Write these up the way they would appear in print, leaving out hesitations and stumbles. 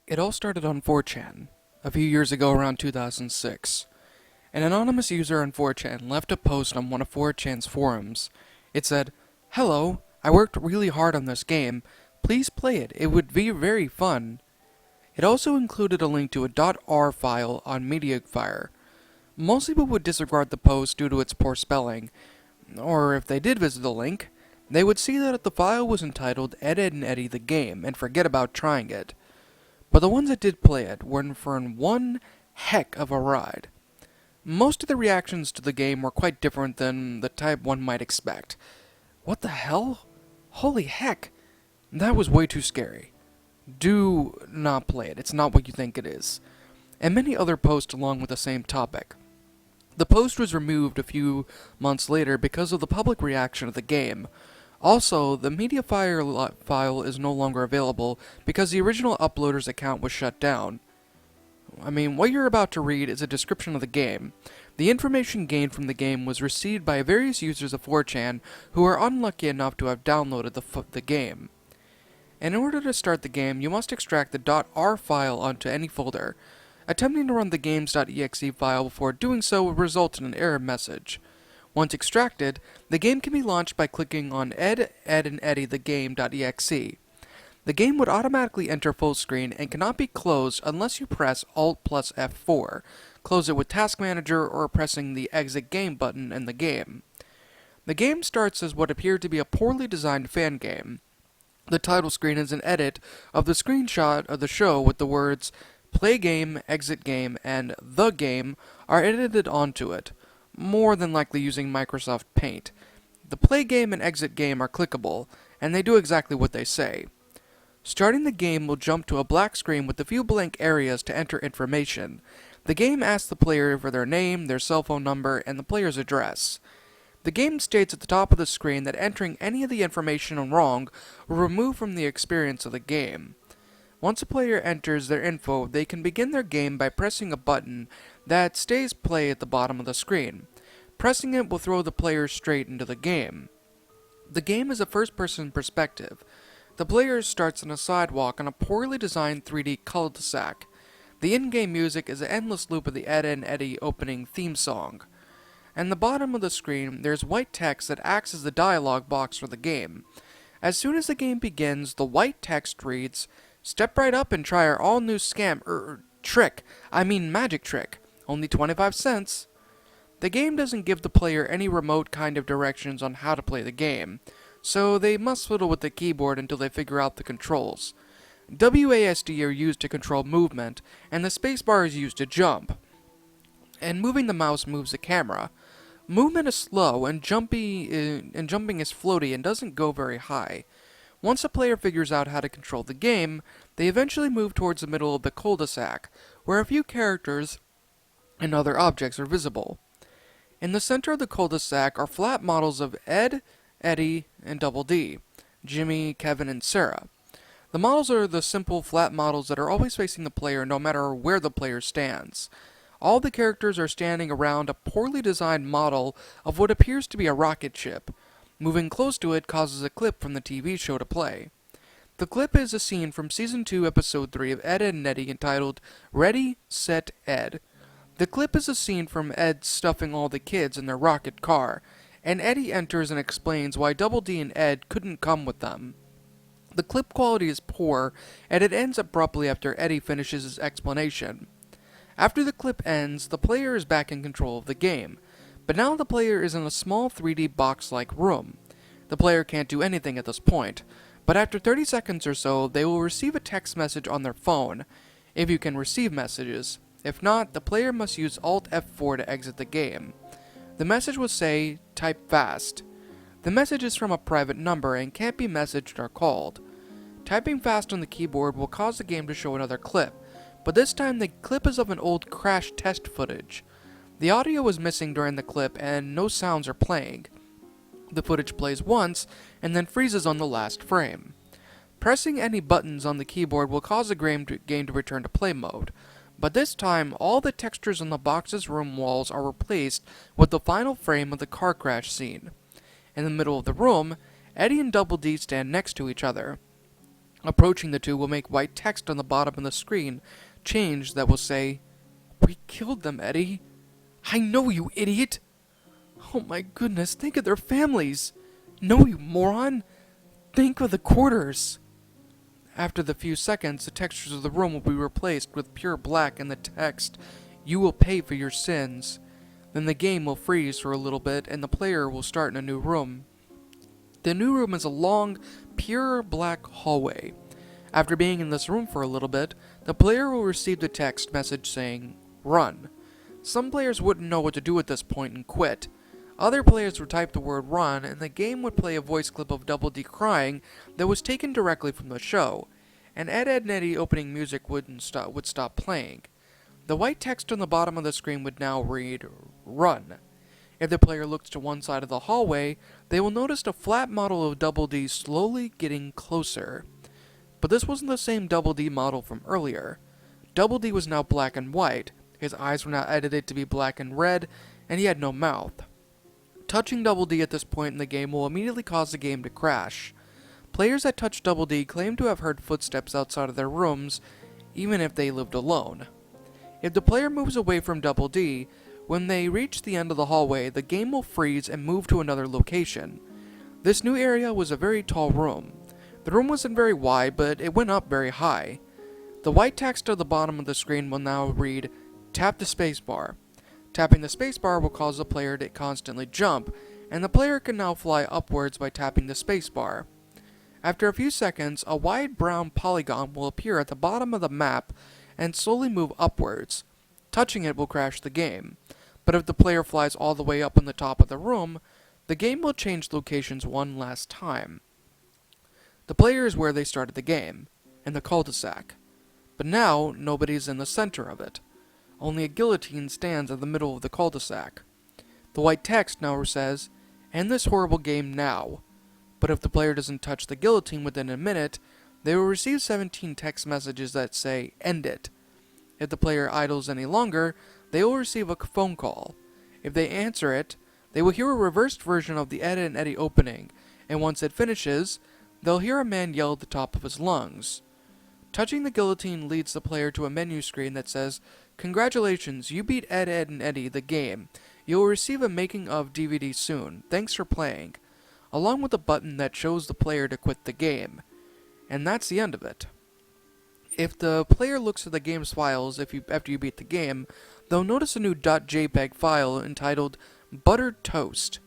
It all started on 4chan, a few years ago around 2006. An anonymous user on 4chan left a post on one of 4chan's forums. It said, "Hello, I worked really hard on this game. Please play it, it would be very fun." It also included a link to a .r file on MediaFire. Most people would disregard the post due to its poor spelling, or if they did visit the link, they would see that the file was entitled Ed, Ed and Eddy the Game and forget about trying it. But the ones that did play it were in for one heck of a ride. Most of the reactions to the game were quite different than the type one might expect. What the hell? Holy heck! That was way too scary. Do not play it, it's not what you think it is. And many other posts along with the same topic. The post was removed a few months later because of the public reaction of the game. Also, the MediaFire file is no longer available because the original uploader's account was shut down. I mean, what you're about to read is a description of the game. The information gained from the game was received by various users of 4chan who are unlucky enough to have downloaded the game. In order to start the game, you must extract the .r file onto any folder. Attempting to run the games.exe file before doing so will result in an error message. Once extracted, the game can be launched by clicking on Ed, Ed and Eddy the game.exe. The game would automatically enter full screen and cannot be closed unless you press Alt plus F4, close it with Task Manager, or pressing the Exit Game button in the game. The game starts as what appeared to be a poorly designed fan game. The title screen is an edit of the screenshot of the show with the words Play Game, Exit Game, and The Game are edited onto it, more than likely using Microsoft Paint. The Play Game and Exit Game are clickable, and they do exactly what they say. Starting the game will jump to a black screen with a few blank areas to enter information. The game asks the player for their name, their cell phone number, and the player's address. The game states at the top of the screen that entering any of the information wrong will remove from the experience of the game. Once a player enters their info, they can begin their game by pressing a button that stays play at the bottom of the screen. Pressing it will throw the player straight into the game. The game is a first-person perspective. The player starts on a sidewalk on a poorly designed 3D cul-de-sac. The in-game music is an endless loop of the Ed and Eddy opening theme song. At the bottom of the screen, there's white text that acts as the dialogue box for the game. As soon as the game begins, the white text reads, "Step right up and try our all-new magic trick. Only 25 cents. The game doesn't give the player any remote kind of directions on how to play the game, so they must fiddle with the keyboard until they figure out the controls. WASD are used to control movement, and the spacebar is used to jump. And moving the mouse moves the camera. Movement is slow, and jumping is floaty and doesn't go very high. Once a player figures out how to control the game, they eventually move towards the middle of the cul-de-sac, where a few characters and other objects are visible. In the center of the cul-de-sac are flat models of Ed, Eddy, and Double D, Jimmy, Kevin, and Sarah. The models are the simple flat models that are always facing the player no matter where the player stands. All the characters are standing around a poorly designed model of what appears to be a rocket ship. Moving close to it causes a clip from the TV show to play. The clip is a scene from Season 2, Episode 3 of Ed, Ed and Eddy entitled Ready, Set, Ed. The clip is a scene from Ed stuffing all the kids in their rocket car, and Eddy enters and explains why Double D and Ed couldn't come with them. The clip quality is poor, and it ends abruptly after Eddy finishes his explanation. After the clip ends, the player is back in control of the game, but now the player is in a small 3D box-like room. The player can't do anything at this point, but after 30 seconds or so, they will receive a text message on their phone, if you can receive messages. If not, the player must use Alt F4 to exit the game. The message will say, "Type fast." The message is from a private number and can't be messaged or called. Typing fast on the keyboard will cause the game to show another clip, but this time the clip is of an old crash test footage. The audio is missing during the clip and no sounds are playing. The footage plays once and then freezes on the last frame. Pressing any buttons on the keyboard will cause the game to return to play mode, but this time all the textures on the box's room walls are replaced with the final frame of the car crash scene. In the middle of the room, Eddy and Double D stand next to each other. Approaching the two will make white text on the bottom of the screen change that will say, "We killed them, Eddy." "I know, you idiot!" "Oh my goodness, think of their families!" "No, you moron! Think of the quarters!" After the few seconds, the textures of the room will be replaced with pure black and the text, "You will pay for your sins." Then the game will freeze for a little bit and the player will start in a new room. The new room is a long, pure black hallway. After being in this room for a little bit, the player will receive the text message saying, "Run." Some players wouldn't know what to do at this point and quit. Other players would type the word "run" and the game would play a voice clip of Double D crying that was taken directly from the show, and Ed, Edd n Eddy opening music would stop playing. The white text on the bottom of the screen would now read, "Run." If the player looks to one side of the hallway, they will notice a flat model of Double D slowly getting closer. But this wasn't the same Double D model from earlier. Double D was now black and white, his eyes were now edited to be black and red, and he had no mouth. Touching Double D at this point in the game will immediately cause the game to crash. Players that touch Double D claim to have heard footsteps outside of their rooms, even if they lived alone. If the player moves away from Double D, when they reach the end of the hallway, the game will freeze and move to another location. This new area was a very tall room. The room wasn't very wide, but it went up very high. The white text at the bottom of the screen will now read, "Tap the spacebar." Tapping the spacebar will cause the player to constantly jump, and the player can now fly upwards by tapping the spacebar. After a few seconds, a wide brown polygon will appear at the bottom of the map and slowly move upwards. Touching it will crash the game, but if the player flies all the way up on the top of the room, the game will change locations one last time. The player is where they started the game, in the cul-de-sac, but now nobody's in the center of it. Only a guillotine stands in the middle of the cul-de-sac. The white text now says, "End this horrible game now." But if the player doesn't touch the guillotine within a minute, they will receive 17 text messages that say, "End it." If the player idles any longer, they will receive a phone call. If they answer it, they will hear a reversed version of the Ed, Edd n Eddy opening, and once it finishes, they'll hear a man yell at the top of his lungs. Touching the guillotine leads the player to a menu screen that says, "Congratulations, you beat Ed, Edd n Eddy, the game. You will receive a making of DVD soon. Thanks for playing," along with a button that shows the player to quit the game. And that's the end of it. If the player looks at the game's files after you beat the game, they'll notice a new .jpeg file entitled Buttered Toast.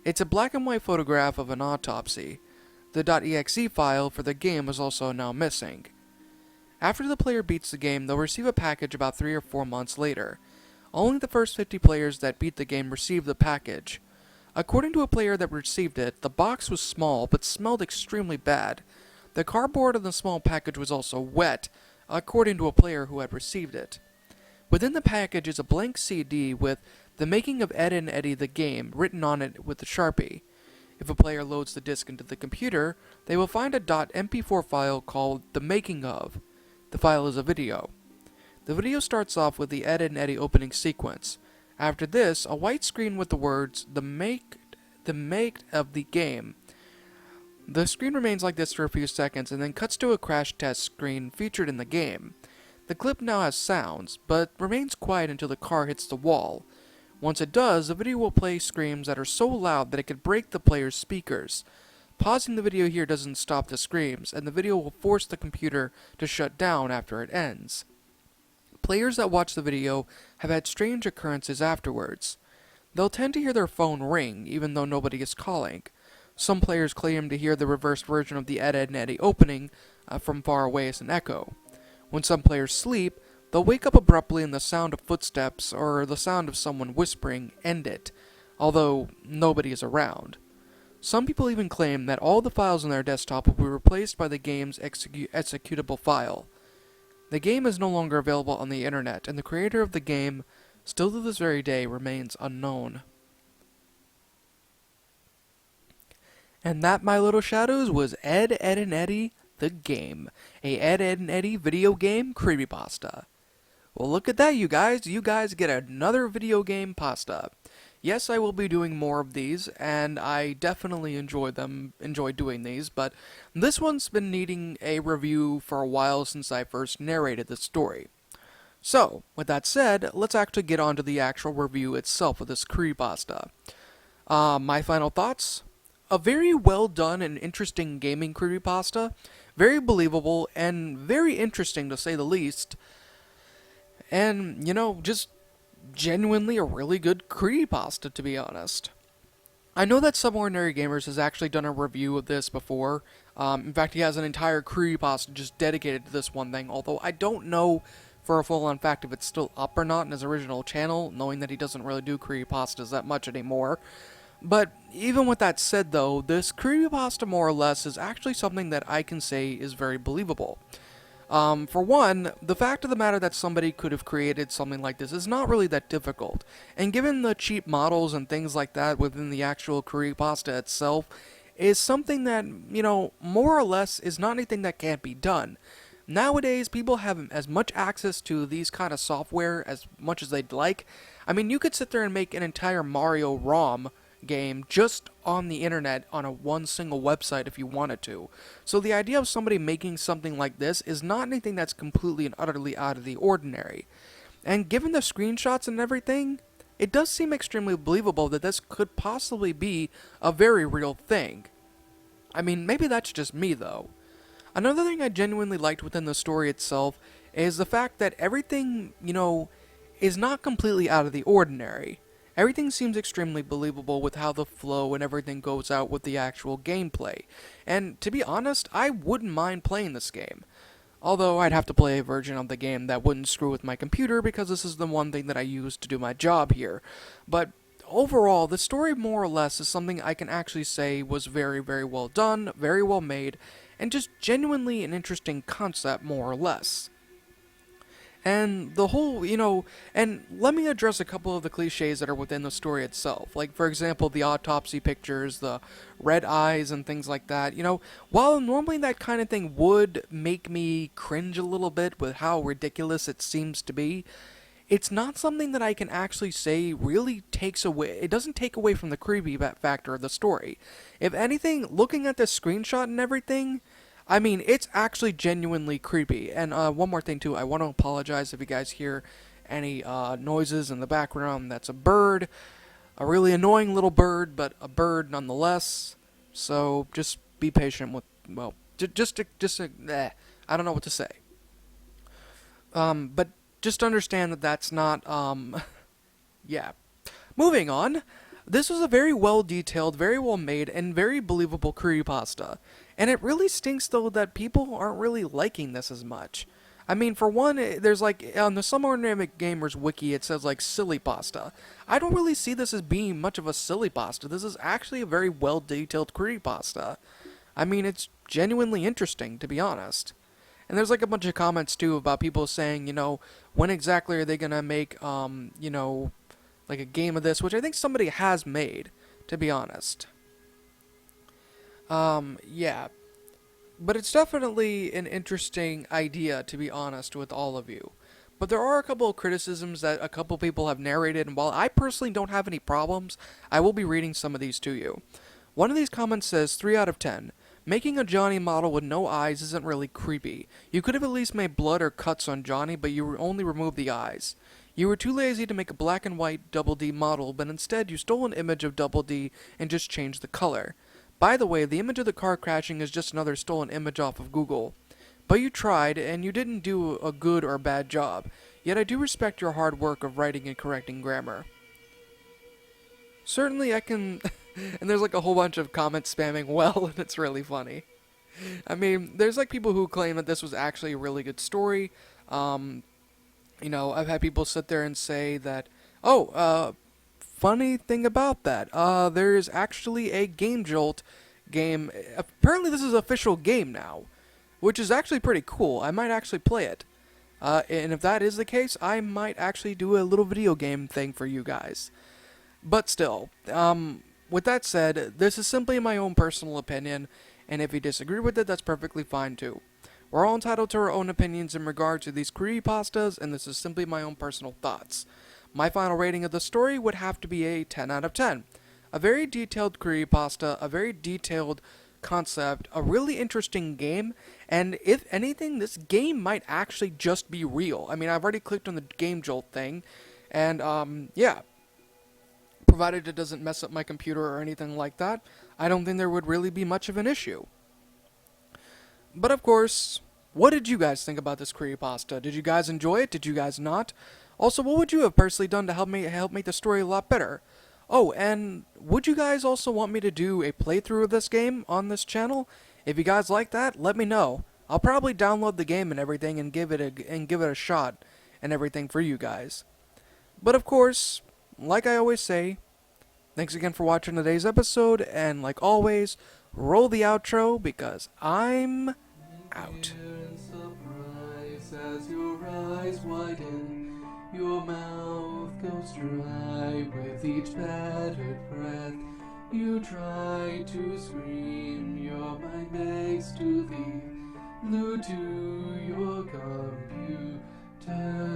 It's a black and white photograph of an autopsy. The .exe file for the game is also now missing. After the player beats the game, they'll receive a package about 3 or 4 months later. Only the first 50 players that beat the game receive the package. According to a player that received it, the box was small but smelled extremely bad. The cardboard in the small package was also wet, according to a player who had received it. Within the package is a blank CD with "The Making of Ed, Edd n Eddy, the Game" written on it with a Sharpie. If a player loads the disc into the computer, they will find a .mp4 file called "The Making of." The file is a video. The video starts off with the Ed, Edd n Eddy opening sequence. After this, a white screen with the words "The make of the game." The screen remains like this for a few seconds and then cuts to a crash test screen featured in the game. The clip now has sounds, but remains quiet until the car hits the wall. Once it does, the video will play screams that are so loud that it could break the player's speakers. Pausing the video here doesn't stop the screams, and the video will force the computer to shut down after it ends. Players that watch the video have had strange occurrences afterwards. They'll tend to hear their phone ring, even though nobody is calling. Some players claim to hear the reversed version of the Ed, Edd n Eddy opening from far away as an echo. When some players sleep, they'll wake up abruptly in the sound of footsteps or the sound of someone whispering, "End it," although nobody is around. Some people even claim that all the files on their desktop will be replaced by the game's executable file. The game is no longer available on the internet, and the creator of the game, still to this very day, remains unknown. And that, my little shadows, was Ed, Edd n Eddy, the game. A Ed, Edd n Eddy video game creepypasta. Well, look at that, you guys. You guys get another video game pasta. Yes, I will be doing more of these, and I definitely enjoy doing these, but this one's been needing a review for a while since I first narrated the story. So, with that said, let's actually get on to the actual review itself of this creepypasta. My final thoughts? A very well done and interesting gaming creepypasta, very believable and very interesting to say the least, and, just genuinely a really good creepypasta to be honest. I know that Some Ordinary Gamers has actually done a review of this before. In fact, he has an entire creepypasta just dedicated to this one thing, although I don't know for a full-on fact if it's still up or not in his original channel, knowing that he doesn't really do creepypastas that much anymore. But even with that said though, this creepypasta more or less is actually something that I can say is very believable. For one, the fact of the matter that somebody could have created something like this is not really that difficult, and given the cheap models and things like that within the actual creepypasta itself, is something that, more or less is not anything that can't be done. Nowadays, people have as much access to these kind of software as much as they'd like. I mean, you could sit there and make an entire Mario ROM game just on the internet on a one single website if you wanted to. So the idea of somebody making something like this is not anything that's completely and utterly out of the ordinary. And given the screenshots and everything, it does seem extremely believable that this could possibly be a very real thing. I mean, maybe that's just me though. Another thing I genuinely liked within the story itself is the fact that everything, is not completely out of the ordinary. Everything seems extremely believable with how the flow and everything goes out with the actual gameplay. And to be honest, I wouldn't mind playing this game. Although I'd have to play a version of the game that wouldn't screw with my computer because this is the one thing that I use to do my job here. But overall, the story more or less is something I can actually say was very, very well done, very well made, and just genuinely an interesting concept more or less. And the whole, and let me address a couple of the cliches that are within the story itself. Like, for example, the autopsy pictures, the red eyes, and things like that. While normally that kind of thing would make me cringe a little bit with how ridiculous it seems to be, it's not something that I can actually say really takes away. It doesn't take away from the creepy factor of the story. If anything, looking at this screenshot and everything, I mean, it's actually genuinely creepy. And one more thing, too. I want to apologize if you guys hear any noises in the background. That's a bird. A really annoying little bird, but a bird nonetheless. So just be patient with, well, I don't know what to say. But just understand that that's not, yeah. Moving on. This was a very well detailed, very well made, and very believable creepypasta. And it really stinks though that people aren't really liking this as much. I mean, for one, there's like, on the Some Ordinary Gamers wiki, it says like silly pasta. I don't really see this as being much of a silly pasta. This is actually a very well detailed creepypasta. I mean, it's genuinely interesting, to be honest. And there's like a bunch of comments too about people saying, when exactly are they gonna make, like a game of this, which I think somebody has made, to be honest. Yeah. But it's definitely an interesting idea, to be honest with all of you. But there are a couple of criticisms that a couple people have narrated, and while I personally don't have any problems, I will be reading some of these to you. One of these comments says 3 out of 10. Making a Johnny model with no eyes isn't really creepy. You could have at least made blood or cuts on Johnny, but you only removed the eyes. You were too lazy to make a black and white Double D model, but instead you stole an image of Double D and just changed the color. By the way, the image of the car crashing is just another stolen image off of Google. But you tried, and you didn't do a good or bad job. Yet I do respect your hard work of writing and correcting grammar. Certainly I can... and there's like a whole bunch of comments spamming well, and it's really funny. I mean, there's like people who claim that this was actually a really good story. I've had people sit there and say that, funny thing about that, there's actually a Game Jolt game. Apparently this is an official game now, which is actually pretty cool. I might actually play it. And if that is the case, I might actually do a little video game thing for you guys. But still, with that said, this is simply my own personal opinion, and if you disagree with it, that's perfectly fine too. We're all entitled to our own opinions in regard to these creepypastas, and this is simply my own personal thoughts. my final rating of the story would have to be a 10 out of 10. A very detailed creepypasta, a very detailed concept, a really interesting game, and if anything, this game might actually just be real. I mean, I've already clicked on the Game Jolt thing, and yeah, provided it doesn't mess up my computer or anything like that, I don't think there would really be much of an issue. But of course, what did you guys think about this creepypasta? Did you guys enjoy it? Did you guys not? Also, what would you have personally done to help make the story a lot better? Oh, and would you guys also want me to do a playthrough of this game on this channel? If you guys like that, let me know. I'll probably download the game and everything and give it a shot and everything for you guys. But of course, like I always say, thanks again for watching today's episode, and like always, roll the outro because I'm out. As your eyes widen, your mouth goes dry with each battered breath. You try to scream, your mind begs to leave, glued to your computer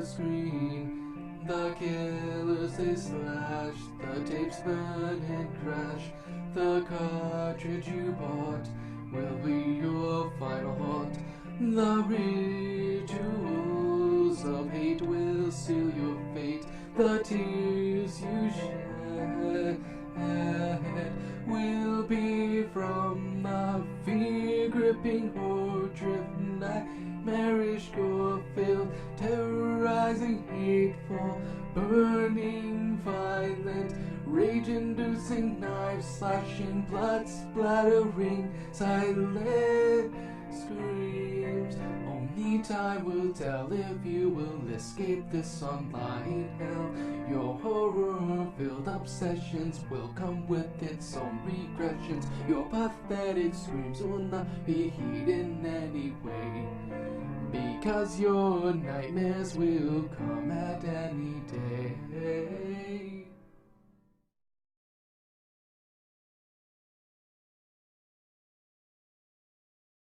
screen. The killers they slash, the tapes burn and crash. The cartridge you bought will be your final haunt. The rituals of hate will seal your fate. The tears you shed will be from the fear-gripping, horror-driven, nightmarish, gore-filled, terrorizing, hateful, burning, violent, rage-inducing, knife-slashing, blood-splattering, silent screams. Only time will tell if you will escape this online hell. Your horror-filled obsessions will come with its own regressions. Your pathetic screams will not be heeded in any way, because your nightmares will come at any